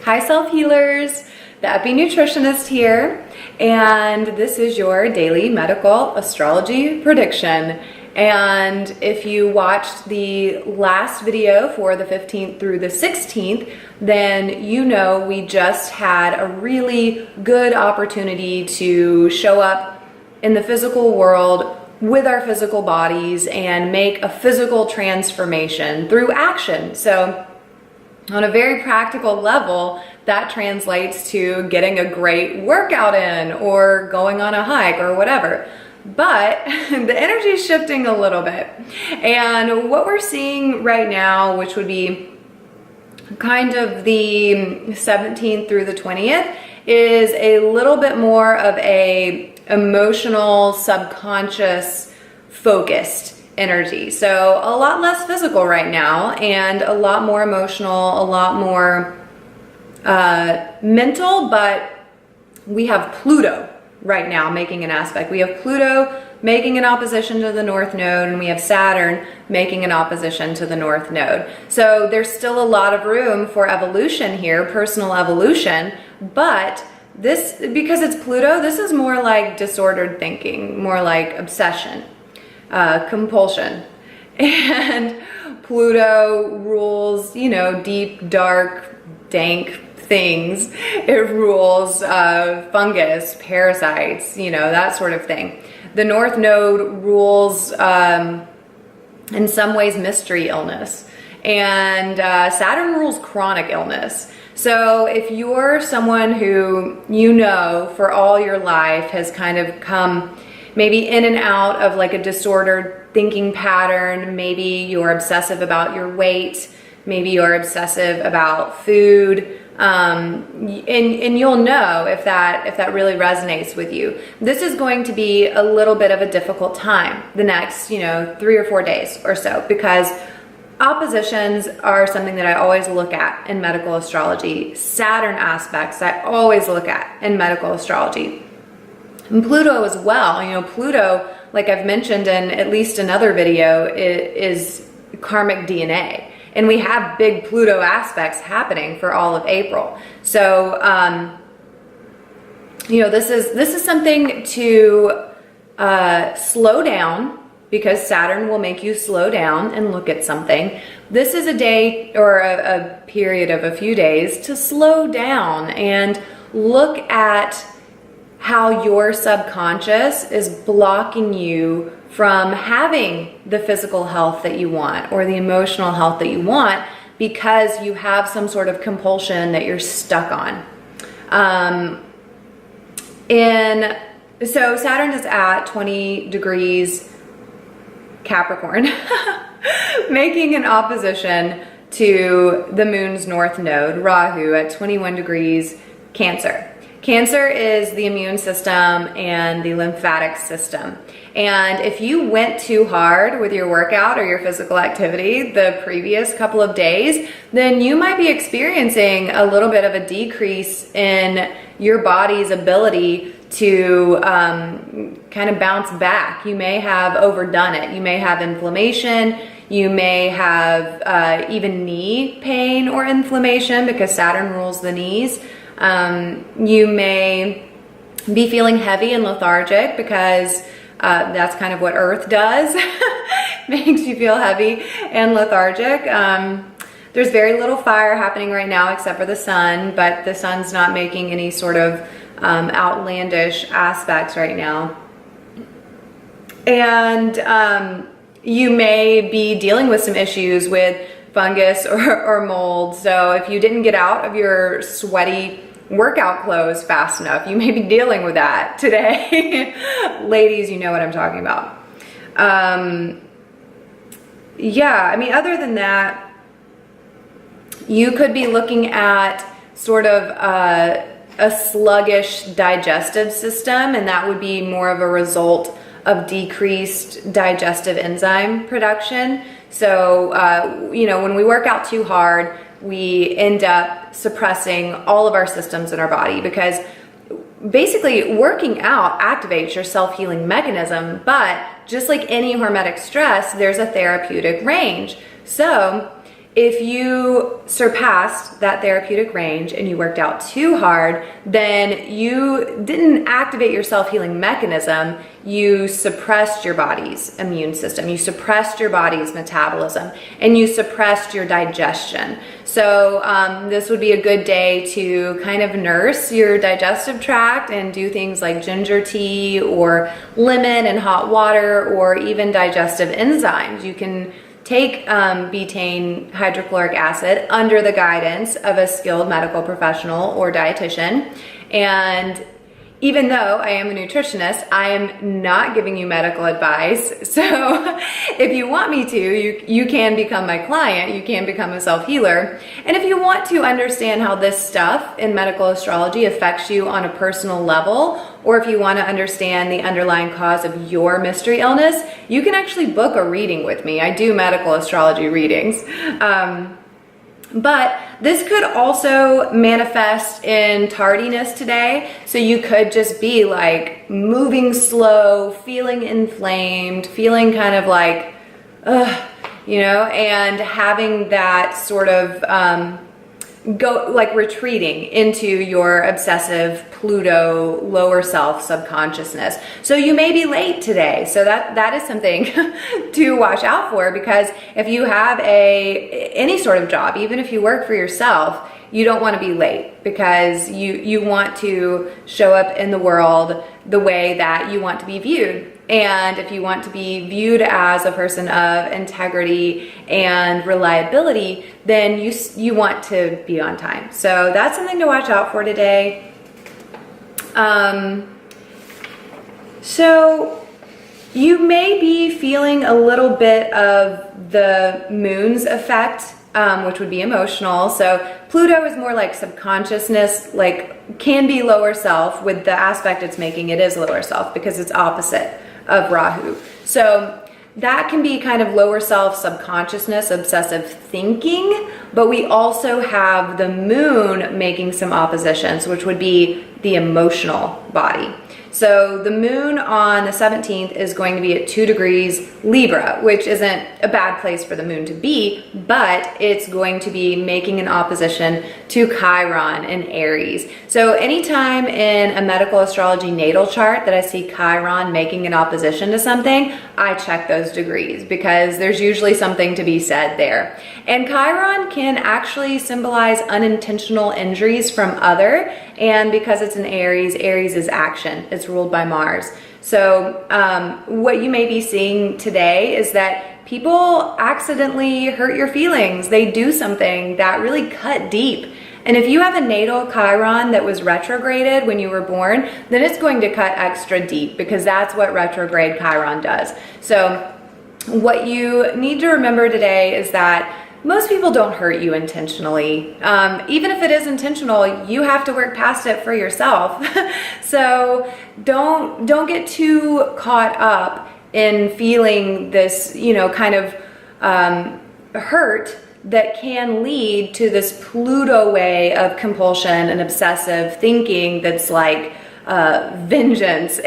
Hi self-healers, the Epi Nutritionist here, and this is your daily medical astrology prediction. And if you watched the last video for the 15th through the 16th, then you know we just had a really good opportunity to show up in the physical world with our physical bodies and make a physical transformation through action. So on a very practical level, that translates to getting a great workout in or going on a hike or whatever. But the energy is shifting a little bit. And what we're seeing right now, which would be kind of the 17th through the 20th, is a little bit more of a emotional, subconscious, focused energy. So a lot less physical right now and a lot more emotional, a lot more mental, but we have Pluto right now making an aspect. We have Pluto making an opposition to the North Node, and we have Saturn making an opposition to the North Node. So there's still a lot of room for evolution here, personal evolution, but this, because it's Pluto, this is more like disordered thinking, more like obsession, compulsion. And Pluto rules, you know, deep, dark, dank things. It rules fungus, parasites, you know, that sort of thing. The North Node rules, in some ways, mystery illness. And Saturn rules chronic illness. So if you're someone who, you know, for all your life has kind of come maybe in and out of like a disordered thinking pattern, maybe you're obsessive about your weight, maybe you're obsessive about food, and you'll know if that really resonates with you. This is going to be a little bit of a difficult time the next, you know, 3 or 4 days or so, because oppositions are something that I always look at in medical astrology. Saturn aspects I always look at in medical astrology. And Pluto as well. You know, Pluto, like I've mentioned in at least another video, is karmic DNA. And we have big Pluto aspects happening for all of April. So, you know, this is something to slow down, because Saturn will make you slow down and look at something. This is a day or a period of a few days to slow down and look at how your subconscious is blocking you from having the physical health that you want or the emotional health that you want, because you have some sort of compulsion that you're stuck on. And so Saturn is at 20 degrees Capricorn, making an opposition to the moon's north node, Rahu, at 21 degrees Cancer. Cancer is the immune system and the lymphatic system. And if you went too hard with your workout or your physical activity the previous couple of days, then you might be experiencing a little bit of a decrease in your body's ability to kind of bounce back. You may have overdone it. You may have inflammation. You may have even knee pain or inflammation, because Saturn rules the knees. You may be feeling heavy and lethargic, because that's kind of what Earth does. Makes you feel heavy and lethargic. There's very little fire happening right now except for the sun, but the sun's not making any sort of outlandish aspects right now. And you may be dealing with some issues with fungus or mold. So if you didn't get out of your sweaty workout clothes fast enough, you may be dealing with that today. Ladies, you know what I'm talking about. Yeah, I mean, other than that, you could be looking at sort of a sluggish digestive system, and that would be more of a result of decreased digestive enzyme production. So, you know, when we work out too hard, we end up suppressing all of our systems in our body, because basically working out activates your self-healing mechanism, but just like any hormetic stress, there's a therapeutic range. So if you surpassed that therapeutic range and you worked out too hard, then you didn't activate your self-healing mechanism. You suppressed your body's immune system. You suppressed your body's metabolism, and you suppressed your digestion. So this would be a good day to kind of nurse your digestive tract and do things like ginger tea or lemon and hot water, or even digestive enzymes. You can take betaine hydrochloric acid under the guidance of a skilled medical professional or dietitian. And even though I am a nutritionist, I am not giving you medical advice. So if you want me to, you can become my client. You can become a self-healer. And if you want to understand how this stuff in medical astrology affects you on a personal level, or if you want to understand the underlying cause of your mystery illness, you can actually book a reading with me. I do medical astrology readings. But this could also manifest in tardiness today. So you could just be like moving slow, feeling inflamed, feeling kind of like, and having that sort of go like retreating into your obsessive Pluto lower self subconsciousness. So you may be late today. So that is something to watch out for, because if you have any sort of job, even if you work for yourself, you don't want to be late, because you want to show up in the world the way that you want to be viewed. And if you want to be viewed as a person of integrity and reliability, then you want to be on time. So that's something to watch out for today. So you may be feeling a little bit of the moon's effect, which would be emotional. So Pluto is more like subconsciousness, like can be lower self. With the aspect it's making, it is lower self because it's opposite of Rahu. So that can be kind of lower self, subconsciousness, obsessive thinking, but we also have the moon making some oppositions, which would be the emotional body. So the moon on the 17th is going to be at 2 degrees Libra, which isn't a bad place for the moon to be, but it's going to be making an opposition to Chiron in Aries. So anytime in a medical astrology natal chart that I see Chiron making an opposition to something, I check those degrees, because there's usually something to be said there. And Chiron can actually symbolize unintentional injuries from other, and because it's an Aries, Aries is action. It's ruled by Mars. So what you may be seeing today is that people accidentally hurt your feelings. They do something that really cut deep. And if you have a natal Chiron that was retrograded when you were born, then it's going to cut extra deep, because that's what retrograde Chiron does. So what you need to remember today is that most people don't hurt you intentionally. Even if it is intentional, you have to work past it for yourself. So don't get too caught up in feeling this, kind of hurt that can lead to this Pluto way of compulsion and obsessive thinking that's like vengeance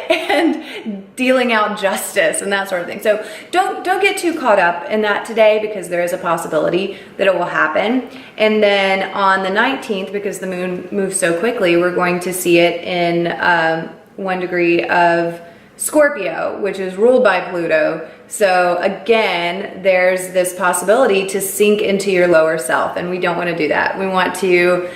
and dealing out justice and that sort of thing. So don't get too caught up in that today, because there is a possibility that it will happen. And then on the 19th, because the moon moves so quickly, we're going to see it in 1 degree of Scorpio, which is ruled by Pluto. So again, there's this possibility to sink into your lower self, and we don't want to do that. We want to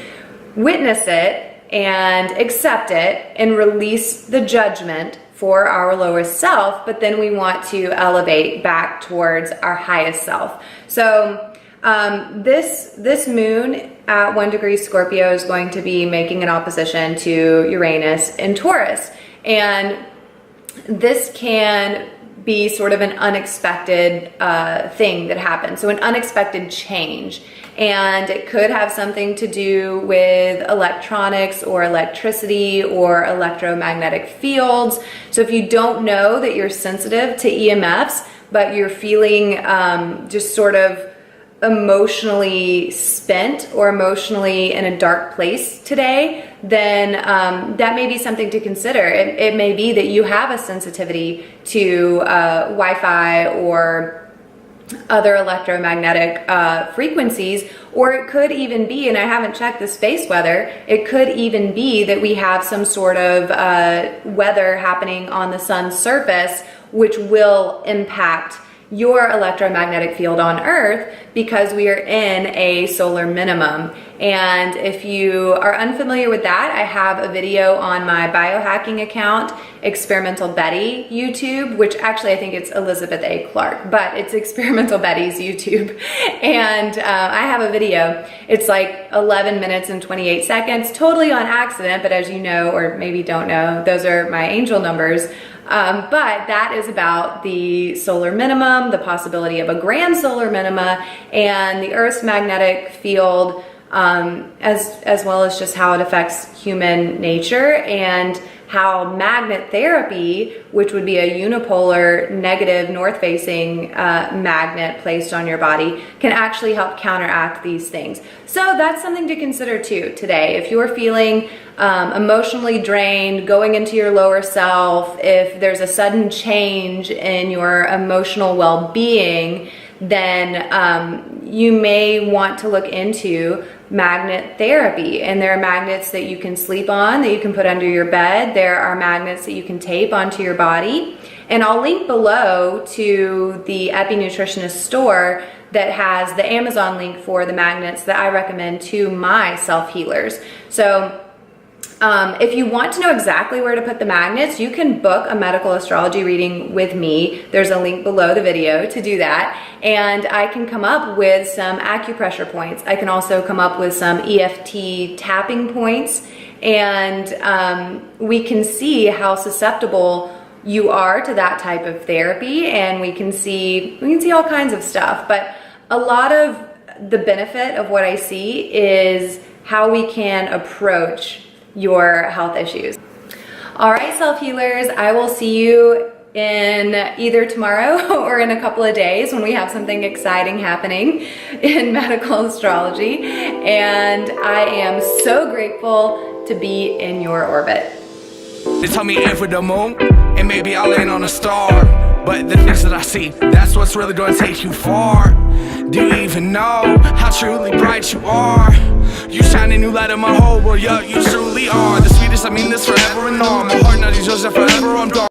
witness it and accept it and release the judgment for our lowest self, but then we want to elevate back towards our highest self. So this moon at 1 degree Scorpio is going to be making an opposition to Uranus in Taurus, and this can be sort of an unexpected thing that happens, so an unexpected change. And it could have something to do with electronics or electricity or electromagnetic fields. So if you don't know that you're sensitive to EMFs, but you're feeling just sort of emotionally spent or emotionally in a dark place today, then that may be something to consider. It may be that you have a sensitivity to Wi-Fi or other electromagnetic frequencies, or it could even be, and I haven't checked the space weather, it could even be that we have some sort of weather happening on the sun's surface which will impact your electromagnetic field on Earth, because we are in a solar minimum. And if you are unfamiliar with that, I have a video on my biohacking account, Experimental Betty YouTube, which actually I think it's Elizabeth A. Clark, but it's Experimental Betty's YouTube. And I have a video. It's like 11 minutes and 28 seconds, totally on accident, but as you know, or maybe don't know, those are my angel numbers. But that is about the solar minimum, the possibility of a grand solar minima, and the Earth's magnetic field, as well as just how it affects human nature, and how magnet therapy, which would be a unipolar negative north-facing magnet placed on your body, can actually help counteract these things. So that's something to consider too today. If you're feeling emotionally drained, going into your lower self, if there's a sudden change in your emotional well-being, then you may want to look into magnet therapy. And there are magnets that you can sleep on, that you can put under your bed. There are magnets that you can tape onto your body. And I'll link below to the Epi Nutritionist store that has the Amazon link for the magnets that I recommend to my self-healers. So if you want to know exactly where to put the magnets, you can book a medical astrology reading with me. There's a link below the video to do that. And I can come up with some acupressure points. I can also come up with some EFT tapping points. And we can see how susceptible you are to that type of therapy. And we can see all kinds of stuff. But a lot of the benefit of what I see is how we can approach your health issues. All right, self-healers, I will see you in either tomorrow or in a couple of days when we have something exciting happening in medical astrology. And I am so grateful to be in your orbit. They tell me aim for the moon, and maybe I'll land on a star. But the things that I see, that's what's really gonna take you far. Do you even know how truly bright you are? You shine a new light in my whole world, yeah, you truly are the sweetest, I mean this forever and all. My heart now is yours and forever I'm dark.